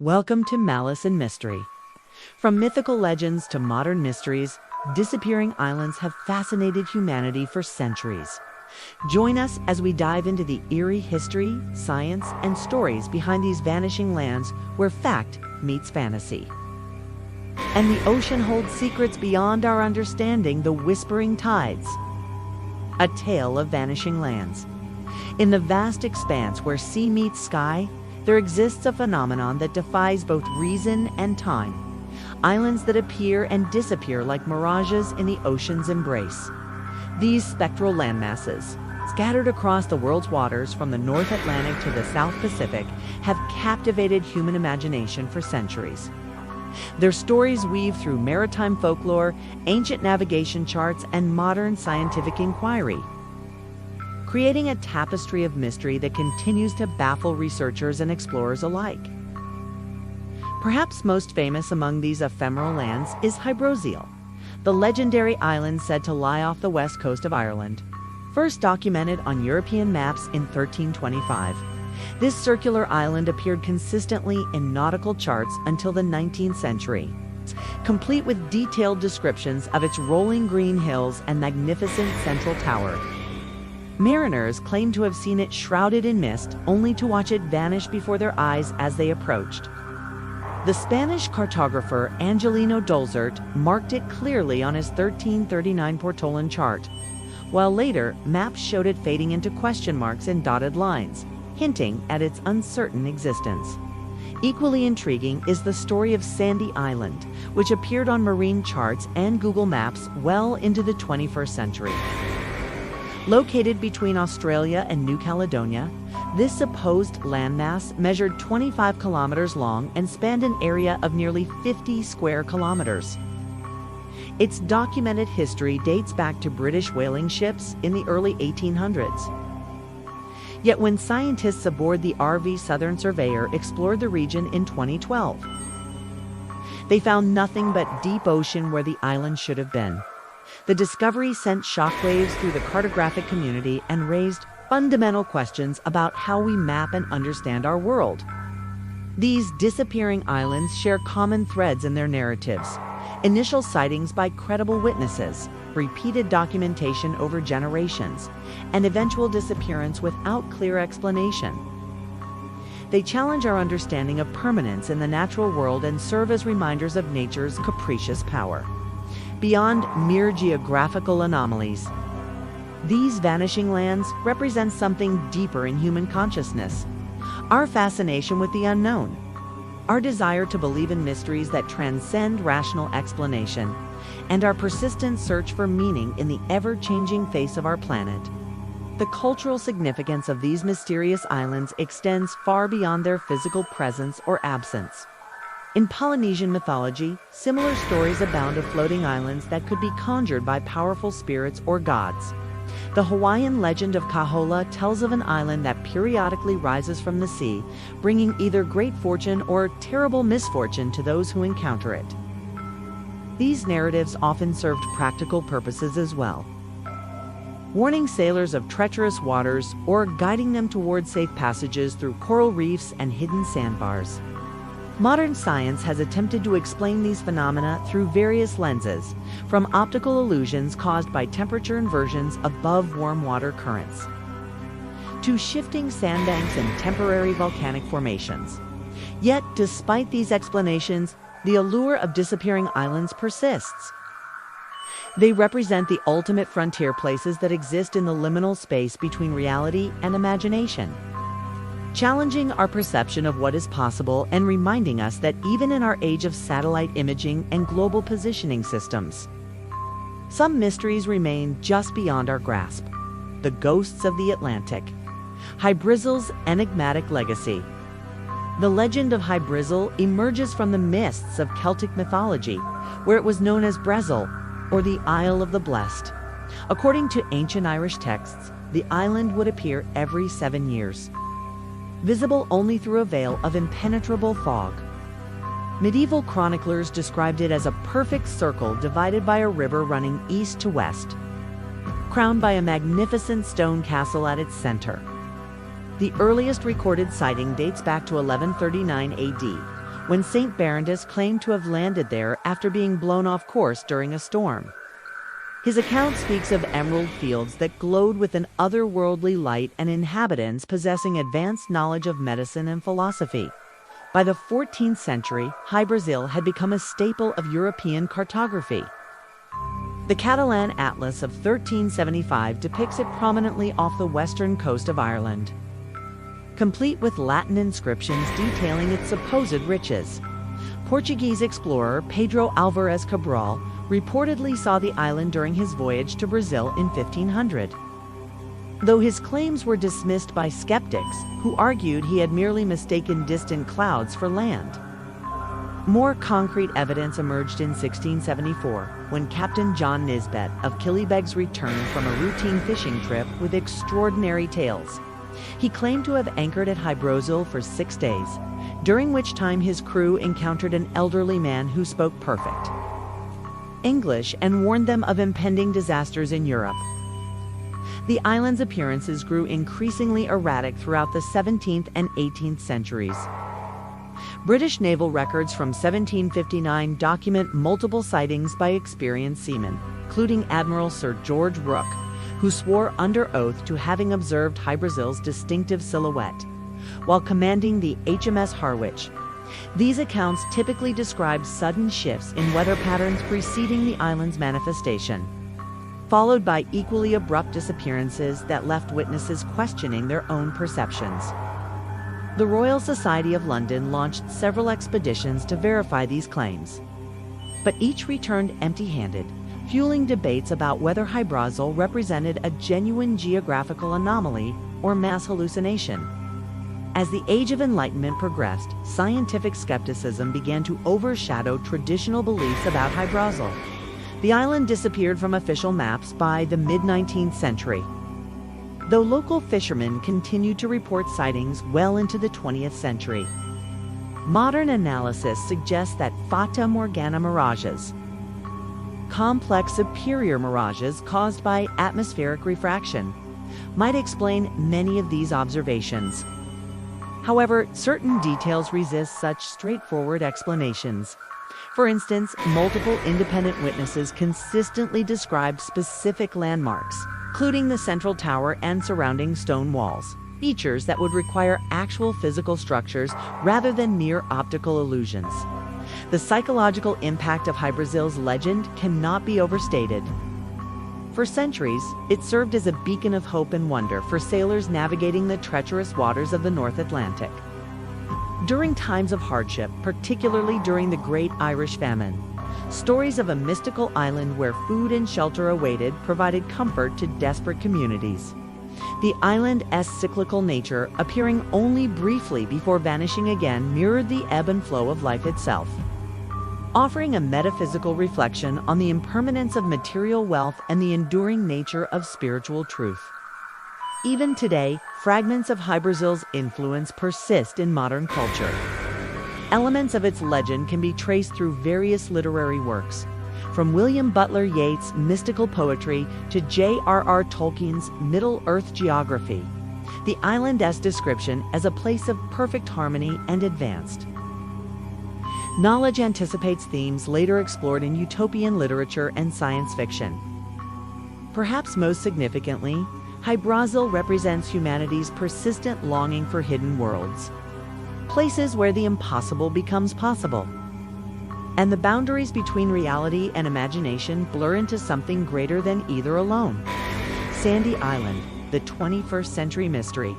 Welcome to Malice and Mystery. From mythical legends to modern mysteries, disappearing islands have fascinated humanity for centuries. Join us as we dive into the eerie history, science, and stories behind these vanishing lands where fact meets fantasy. And the ocean holds secrets beyond our understanding, the whispering tides. A tale of vanishing lands. In the vast expanse where sea meets sky, there exists a phenomenon that defies both reason and time. Islands that appear and disappear like mirages in the ocean's embrace. These spectral landmasses, scattered across the world's waters from the North Atlantic to the South Pacific, have captivated human imagination for centuries. Their stories weave through maritime folklore, ancient navigation charts, and modern scientific inquiry, creating a tapestry of mystery that continues to baffle researchers and explorers alike. Perhaps most famous among these ephemeral lands is Hybrosial, the legendary island said to lie off the west coast of Ireland, first documented on European maps in 1325. This circular island appeared consistently in nautical charts until the 19th century, complete with detailed descriptions of its rolling green hills and magnificent central tower. Mariners claim to have seen it shrouded in mist, only to watch it vanish before their eyes as they approached. The Spanish cartographer Angelino Dolzert marked it clearly on his 1339 Portolan chart, while later maps showed it fading into question marks and dotted lines, hinting at its uncertain existence. Equally intriguing is the story of Sandy Island, which appeared on marine charts and Google Maps well into the 21st century. Located between Australia and New Caledonia, this supposed landmass measured 25 kilometers long and spanned an area of nearly 50 square kilometers. Its documented history dates back to British whaling ships in the early 1800s. Yet when scientists aboard the RV Southern Surveyor explored the region in 2012, they found nothing but deep ocean where the island should have been. The discovery sent shockwaves through the cartographic community and raised fundamental questions about how we map and understand our world. These disappearing islands share common threads in their narratives: initial sightings by credible witnesses, repeated documentation over generations, and eventual disappearance without clear explanation. They challenge our understanding of permanence in the natural world and serve as reminders of nature's capricious power. Beyond mere geographical anomalies, these vanishing lands represent something deeper in human consciousness: our fascination with the unknown, our desire to believe in mysteries that transcend rational explanation, and our persistent search for meaning in the ever-changing face of our planet. The cultural significance of these mysterious islands extends far beyond their physical presence or absence. In Polynesian mythology, similar stories abound of floating islands that could be conjured by powerful spirits or gods. The Hawaiian legend of Kahola tells of an island that periodically rises from the sea, bringing either great fortune or terrible misfortune to those who encounter it. These narratives often served practical purposes as well, warning sailors of treacherous waters or guiding them toward safe passages through coral reefs and hidden sandbars. Modern science has attempted to explain these phenomena through various lenses, from optical illusions caused by temperature inversions above warm water currents, to shifting sandbanks and temporary volcanic formations. Yet, despite these explanations, the allure of disappearing islands persists. They represent the ultimate frontier places that exist in the liminal space between reality and imagination, challenging our perception of what is possible and reminding us that even in our age of satellite imaging and global positioning systems, some mysteries remain just beyond our grasp. The ghosts of the Atlantic. Hybrosial's enigmatic legacy. The legend of Hybrosial emerges from the mists of Celtic mythology, where it was known as Bresil, or the Isle of the Blessed. According to ancient Irish texts, the island would appear every 7 years, visible only through a veil of impenetrable fog. Medieval chroniclers described it as a perfect circle divided by a river running east to west, crowned by a magnificent stone castle at its center. The earliest recorded sighting dates back to 1139 AD, when St. Barnabas claimed to have landed there after being blown off course during a storm. His account speaks of emerald fields that glowed with an otherworldly light and inhabitants possessing advanced knowledge of medicine and philosophy. By the 14th century, Hy-Brasil had become a staple of European cartography. The Catalan Atlas of 1375 depicts it prominently off the western coast of Ireland, complete with Latin inscriptions detailing its supposed riches. Portuguese explorer Pedro Álvares Cabral reportedly saw the island during his voyage to Brazil in 1500. Though his claims were dismissed by skeptics, who argued he had merely mistaken distant clouds for land. More concrete evidence emerged in 1674, when Captain John Nisbet of Killybegs returned from a routine fishing trip with extraordinary tales. He claimed to have anchored at Hy-Brasil for 6 days, during which time his crew encountered an elderly man who spoke perfect English and warned them of impending disasters in Europe. The island's appearances grew increasingly erratic throughout the 17th and 18th centuries. British naval records from 1759 document multiple sightings by experienced seamen, including Admiral Sir George Rooke, who swore under oath to having observed Hy-Brasil's distinctive silhouette, while commanding the HMS Harwich. These accounts typically describe sudden shifts in weather patterns preceding the island's manifestation, followed by equally abrupt disappearances that left witnesses questioning their own perceptions. The Royal Society of London launched several expeditions to verify these claims, but each returned empty-handed, fueling debates about whether Hy-Brasil represented a genuine geographical anomaly or mass hallucination. As the Age of Enlightenment progressed, scientific skepticism began to overshadow traditional beliefs about Hy-Brasil. The island disappeared from official maps by the mid-19th century, though local fishermen continued to report sightings well into the 20th century. Modern analysis suggests that Fata Morgana mirages, complex superior mirages caused by atmospheric refraction, might explain many of these observations. However, certain details resist such straightforward explanations. For instance, multiple independent witnesses consistently described specific landmarks, including the central tower and surrounding stone walls, features that would require actual physical structures rather than mere optical illusions. The psychological impact of Hy-Brasil's legend cannot be overstated. For centuries, it served as a beacon of hope and wonder for sailors navigating the treacherous waters of the North Atlantic. During times of hardship, particularly during the Great Irish Famine, stories of a mystical island where food and shelter awaited provided comfort to desperate communities. The island's cyclical nature, appearing only briefly before vanishing again, mirrored the ebb and flow of life itself, offering a metaphysical reflection on the impermanence of material wealth and the enduring nature of spiritual truth. Even today, fragments of Hy-Brasil's influence persist in modern culture. Elements of its legend can be traced through various literary works, from William Butler Yeats' mystical poetry to J.R.R. Tolkien's Middle-earth geography. The island's description as a place of perfect harmony and advanced knowledge anticipates themes later explored in utopian literature and science fiction. Perhaps most significantly, Hy-Brasil represents humanity's persistent longing for hidden worlds, places where the impossible becomes possible, and the boundaries between reality and imagination blur into something greater than either alone. Sandy Island, the 21st century mystery.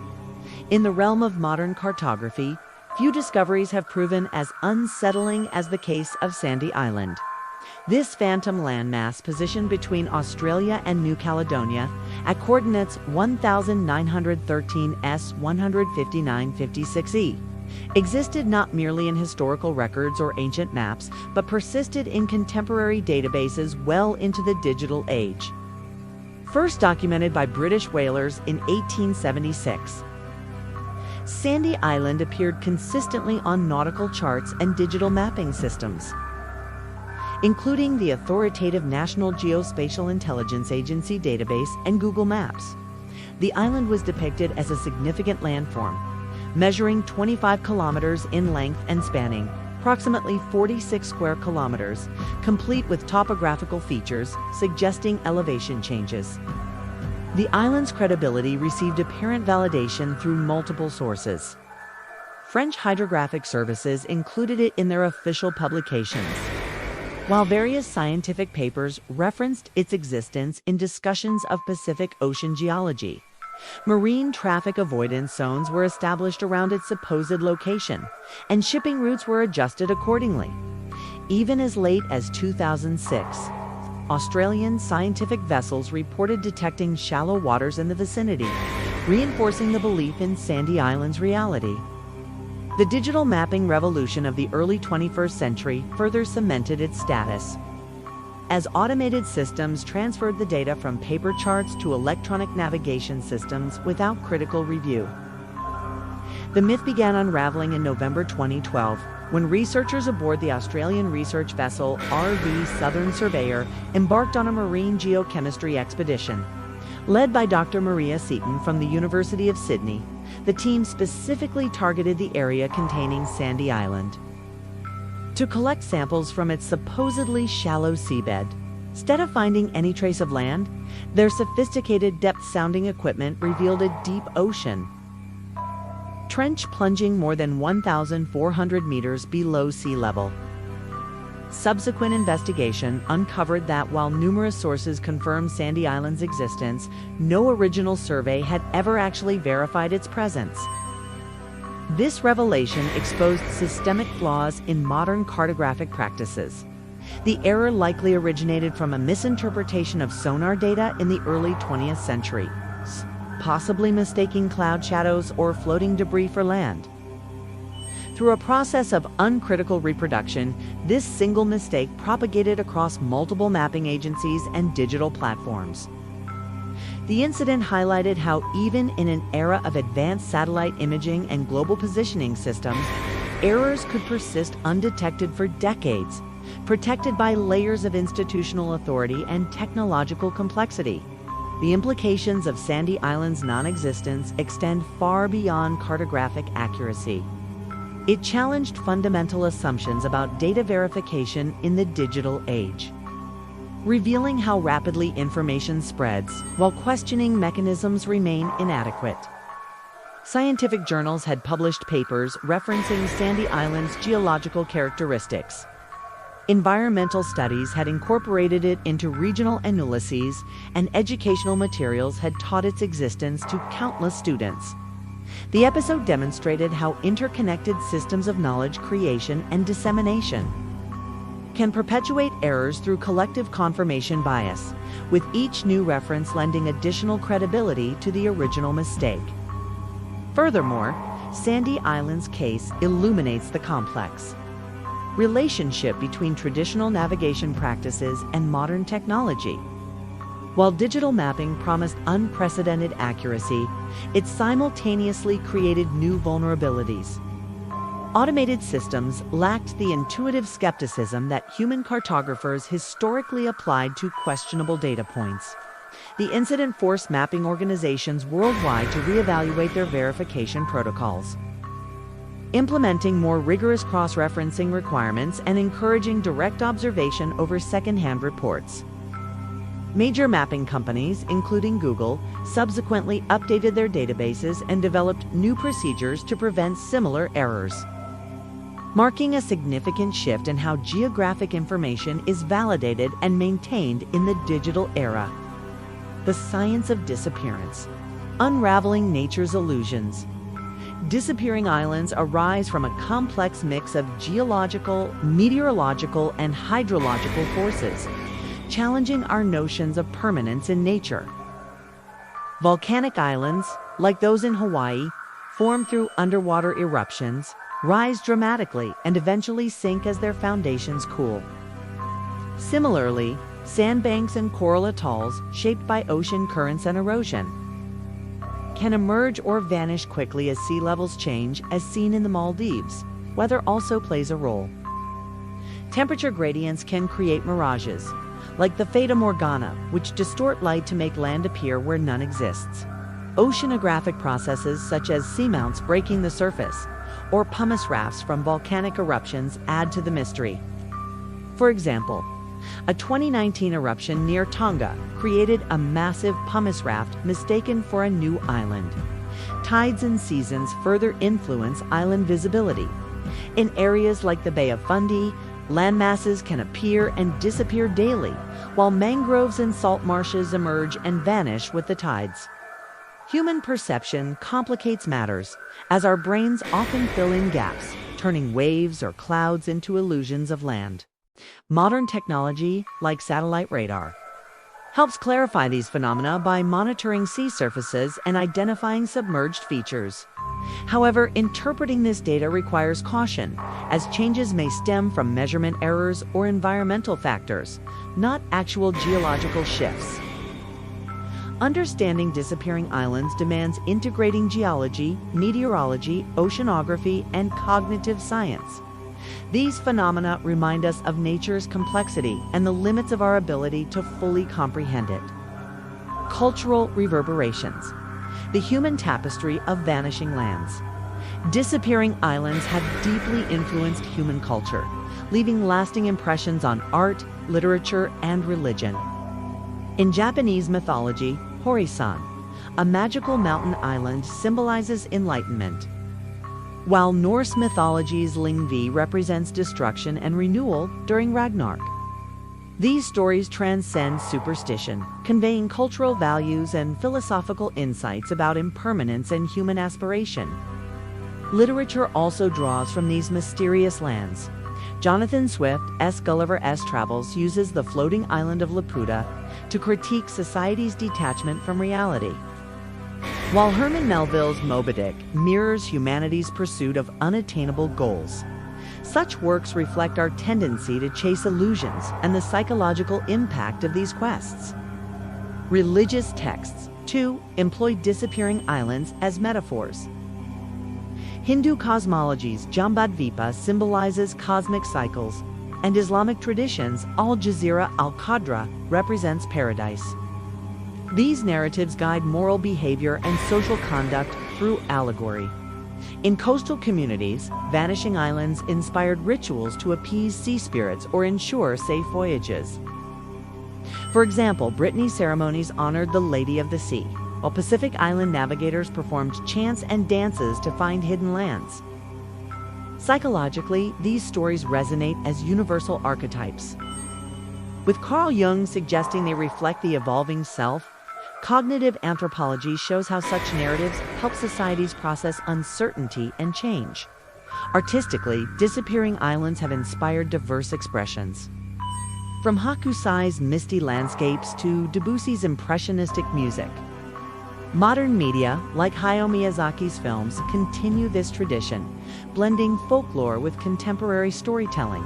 In the realm of modern cartography, few discoveries have proven as unsettling as the case of Sandy Island. This phantom landmass, positioned between Australia and New Caledonia at coordinates 1913 S 15956E, existed not merely in historical records or ancient maps, but persisted in contemporary databases well into the digital age. First documented by British whalers in 1876, Sandy Island appeared consistently on nautical charts and digital mapping systems, including the authoritative National Geospatial Intelligence Agency database and Google Maps. The island was depicted as a significant landform, measuring 25 kilometers in length and spanning approximately 46 square kilometers, complete with topographical features suggesting elevation changes. The island's credibility received apparent validation through multiple sources. French hydrographic services included it in their official publications, while various scientific papers referenced its existence in discussions of Pacific Ocean geology. Marine traffic avoidance zones were established around its supposed location, and shipping routes were adjusted accordingly. Even as late as 2006, Australian scientific vessels reported detecting shallow waters in the vicinity, reinforcing the belief in Sandy Island's reality. The digital mapping revolution of the early 21st century further cemented its status, as automated systems transferred the data from paper charts to electronic navigation systems without critical review. The myth began unraveling in November 2012, when researchers aboard the Australian research vessel RV Southern Surveyor embarked on a marine geochemistry expedition. Led by Dr. Maria Seaton from the University of Sydney, the team specifically targeted the area containing Sandy Island to collect samples from its supposedly shallow seabed. Instead of finding any trace of land, their sophisticated depth-sounding equipment revealed a deep ocean trench plunging more than 1,400 meters below sea level. Subsequent investigation uncovered that while numerous sources confirmed Sandy Island's existence, no original survey had ever actually verified its presence. This revelation exposed systemic flaws in modern cartographic practices. The error likely originated from a misinterpretation of sonar data in the early 20th century, possibly mistaking cloud shadows or floating debris for land. Through a process of uncritical reproduction, this single mistake propagated across multiple mapping agencies and digital platforms. The incident highlighted how even in an era of advanced satellite imaging and global positioning systems, errors could persist undetected for decades, protected by layers of institutional authority and technological complexity. The implications of Sandy Island's non-existence extend far beyond cartographic accuracy. It challenged fundamental assumptions about data verification in the digital age, revealing how rapidly information spreads while questioning mechanisms remain inadequate. Scientific journals had published papers referencing Sandy Island's geological characteristics. Environmental studies had incorporated it into regional analyses, and educational materials had taught its existence to countless students. The episode demonstrated how interconnected systems of knowledge creation and dissemination can perpetuate errors through collective confirmation bias, with each new reference lending additional credibility to the original mistake. Furthermore, Sandy Island's case illuminates the complex relationship between traditional navigation practices and modern technology. While digital mapping promised unprecedented accuracy, it simultaneously created new vulnerabilities. Automated systems lacked the intuitive skepticism that human cartographers historically applied to questionable data points. The incident forced mapping organizations worldwide to reevaluate their verification protocols, implementing more rigorous cross-referencing requirements and encouraging direct observation over second-hand reports. Major mapping companies, including Google, subsequently updated their databases and developed new procedures to prevent similar errors, marking a significant shift in how geographic information is validated and maintained in the digital era. The science of disappearance, unraveling nature's illusions. Disappearing islands arise from a complex mix of geological, meteorological, and hydrological forces, challenging our notions of permanence in nature. Volcanic islands, like those in Hawaii, form through underwater eruptions, rise dramatically, and eventually sink as their foundations cool. Similarly, sandbanks and coral atolls, shaped by ocean currents and erosion, can emerge or vanish quickly as sea levels change, as seen in the Maldives. Weather also plays a role. Temperature gradients can create mirages, like the Fata Morgana, which distort light to make land appear where none exists. Oceanographic processes such as seamounts breaking the surface, or pumice rafts from volcanic eruptions add to the mystery. For example, a 2019 eruption near Tonga created a massive pumice raft mistaken for a new island. Tides and seasons further influence island visibility. In areas like the Bay of Fundy, landmasses can appear and disappear daily, while mangroves and salt marshes emerge and vanish with the tides. Human perception complicates matters, as our brains often fill in gaps, turning waves or clouds into illusions of land. Modern technology, like satellite radar, helps clarify these phenomena by monitoring sea surfaces and identifying submerged features. However, interpreting this data requires caution, as changes may stem from measurement errors or environmental factors, not actual geological shifts. Understanding disappearing islands demands integrating geology, meteorology, oceanography, and cognitive science. These phenomena remind us of nature's complexity and the limits of our ability to fully comprehend it. Cultural reverberations. The human tapestry of vanishing lands. Disappearing islands have deeply influenced human culture, leaving lasting impressions on art, literature, and religion. In Japanese mythology, Horisan, a magical mountain island, symbolizes enlightenment, while Norse mythology's Lyngvi represents destruction and renewal during Ragnarok. These stories transcend superstition, conveying cultural values and philosophical insights about impermanence and human aspiration. Literature also draws from these mysterious lands. Jonathan Swift's Gulliver's Travels uses the floating island of Laputa to critique society's detachment from reality, while Herman Melville's Moby Dick mirrors humanity's pursuit of unattainable goals. Such works reflect our tendency to chase illusions and the psychological impact of these quests. Religious texts, too, employ disappearing islands as metaphors. Hindu cosmology's Jambudvipa symbolizes cosmic cycles, and Islamic traditions' Al Jazeera al-Qadra represents paradise. These narratives guide moral behavior and social conduct through allegory. In coastal communities, vanishing islands inspired rituals to appease sea spirits or ensure safe voyages. For example, Brittany ceremonies honored the Lady of the Sea, while Pacific Island navigators performed chants and dances to find hidden lands. Psychologically, these stories resonate as universal archetypes, with Carl Jung suggesting they reflect the evolving self. Cognitive anthropology shows how such narratives help societies process uncertainty and change. Artistically, disappearing islands have inspired diverse expressions, from Hokusai's misty landscapes to Debussy's impressionistic music. Modern media, like Hayao Miyazaki's films, continue this tradition, blending folklore with contemporary storytelling.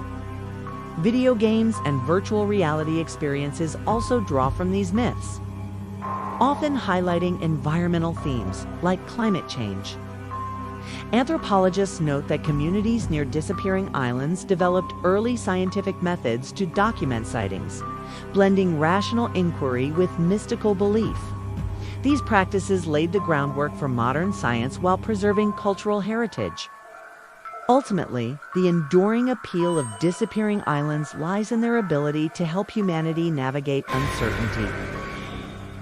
Video games and virtual reality experiences also draw from these myths, often highlighting environmental themes like climate change. Anthropologists note that communities near disappearing islands developed early scientific methods to document sightings, blending rational inquiry with mystical belief. These practices laid the groundwork for modern science while preserving cultural heritage. Ultimately, the enduring appeal of disappearing islands lies in their ability to help humanity navigate uncertainty.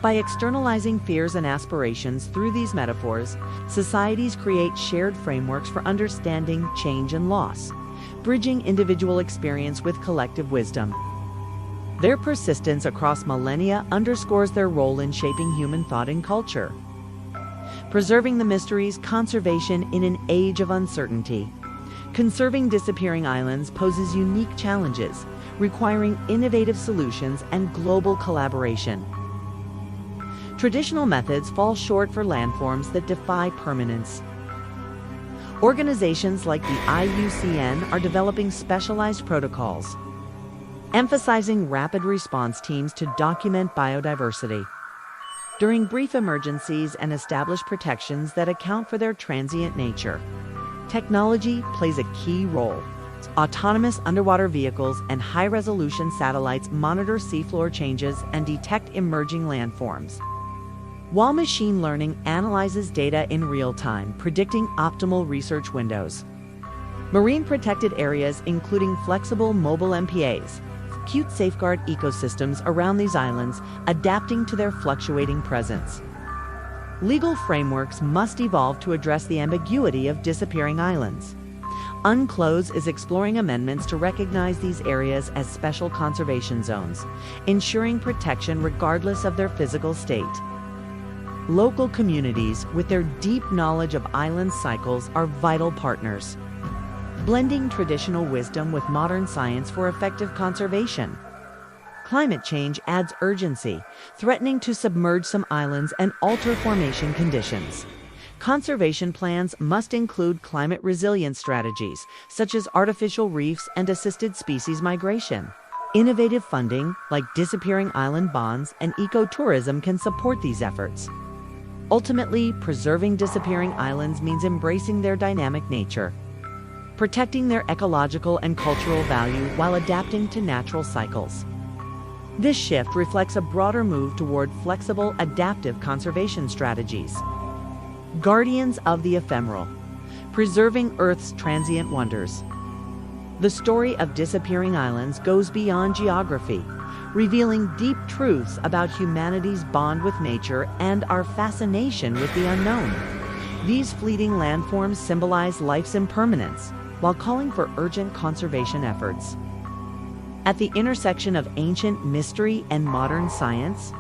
By externalizing fears and aspirations through these metaphors, societies create shared frameworks for understanding change and loss, bridging individual experience with collective wisdom. Their persistence across millennia underscores their role in shaping human thought and culture, preserving the mysteries, conservation in an age of uncertainty. Conserving disappearing islands poses unique challenges, requiring innovative solutions and global collaboration. Traditional methods fall short for landforms that defy permanence. Organizations like the IUCN are developing specialized protocols, emphasizing rapid response teams to document biodiversity during brief emergencies and establish protections that account for their transient nature. Technology plays a key role. Autonomous underwater vehicles and high-resolution satellites monitor seafloor changes and detect emerging landforms, while machine learning analyzes data in real time, predicting optimal research windows. Marine protected areas including flexible mobile MPAs, cute safeguard ecosystems around these islands, adapting to their fluctuating presence. Legal frameworks must evolve to address the ambiguity of disappearing islands. UNCLOS is exploring amendments to recognize these areas as special conservation zones, ensuring protection regardless of their physical state. Local communities, with their deep knowledge of island cycles, are vital partners, blending traditional wisdom with modern science for effective conservation. Climate change adds urgency, threatening to submerge some islands and alter formation conditions. Conservation plans must include climate resilience strategies, such as artificial reefs and assisted species migration. Innovative funding, like disappearing island bonds and ecotourism, can support these efforts. Ultimately, preserving disappearing islands means embracing their dynamic nature, protecting their ecological and cultural value while adapting to natural cycles. This shift reflects a broader move toward flexible, adaptive conservation strategies. Guardians of the ephemeral, preserving Earth's transient wonders. The story of disappearing islands goes beyond geography, revealing deep truths about humanity's bond with nature and our fascination with the unknown. These fleeting landforms symbolize life's impermanence, while calling for urgent conservation efforts. At the intersection of ancient mystery and modern science,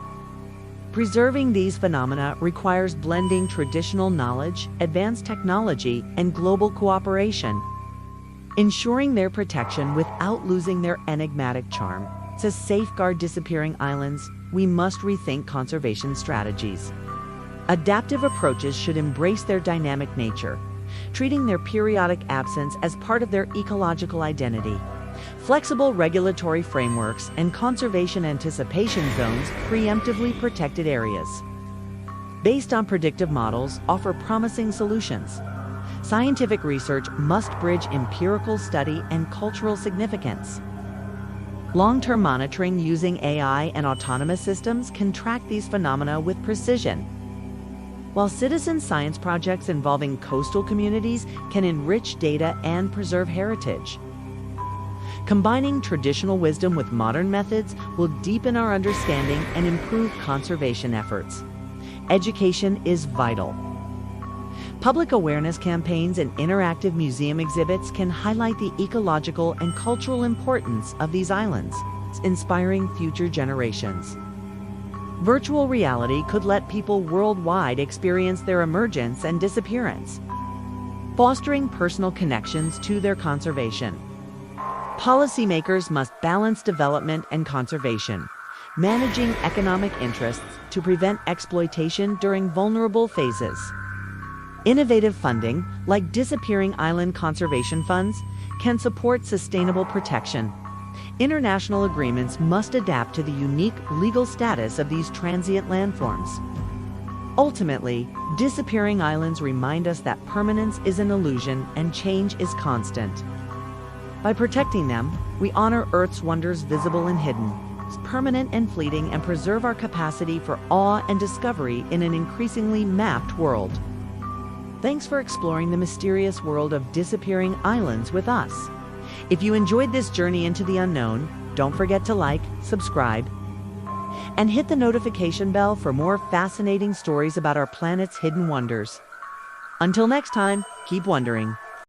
preserving these phenomena requires blending traditional knowledge, advanced technology, and global cooperation, ensuring their protection without losing their enigmatic charm. To safeguard disappearing islands, we must rethink conservation strategies. Adaptive approaches should embrace their dynamic nature, treating their periodic absence as part of their ecological identity. Flexible regulatory frameworks and conservation anticipation zones, preemptively protected areas, based on predictive models, offer promising solutions. Scientific research must bridge empirical study and cultural significance. Long-term monitoring using AI and autonomous systems can track these phenomena with precision, while citizen science projects involving coastal communities can enrich data and preserve heritage. Combining traditional wisdom with modern methods will deepen our understanding and improve conservation efforts. Education is vital. Public awareness campaigns and interactive museum exhibits can highlight the ecological and cultural importance of these islands, inspiring future generations. Virtual reality could let people worldwide experience their emergence and disappearance, fostering personal connections to their conservation. Policymakers must balance development and conservation, managing economic interests to prevent exploitation during vulnerable phases. Innovative funding, like disappearing island conservation funds, can support sustainable protection. International agreements must adapt to the unique legal status of these transient landforms. Ultimately, disappearing islands remind us that permanence is an illusion and change is constant. By protecting them, we honor Earth's wonders, visible and hidden, permanent and fleeting, and preserve our capacity for awe and discovery in an increasingly mapped world. Thanks for exploring the mysterious world of disappearing islands with us. If you enjoyed this journey into the unknown, don't forget to like, subscribe, and hit the notification bell for more fascinating stories about our planet's hidden wonders. Until next time, keep wondering.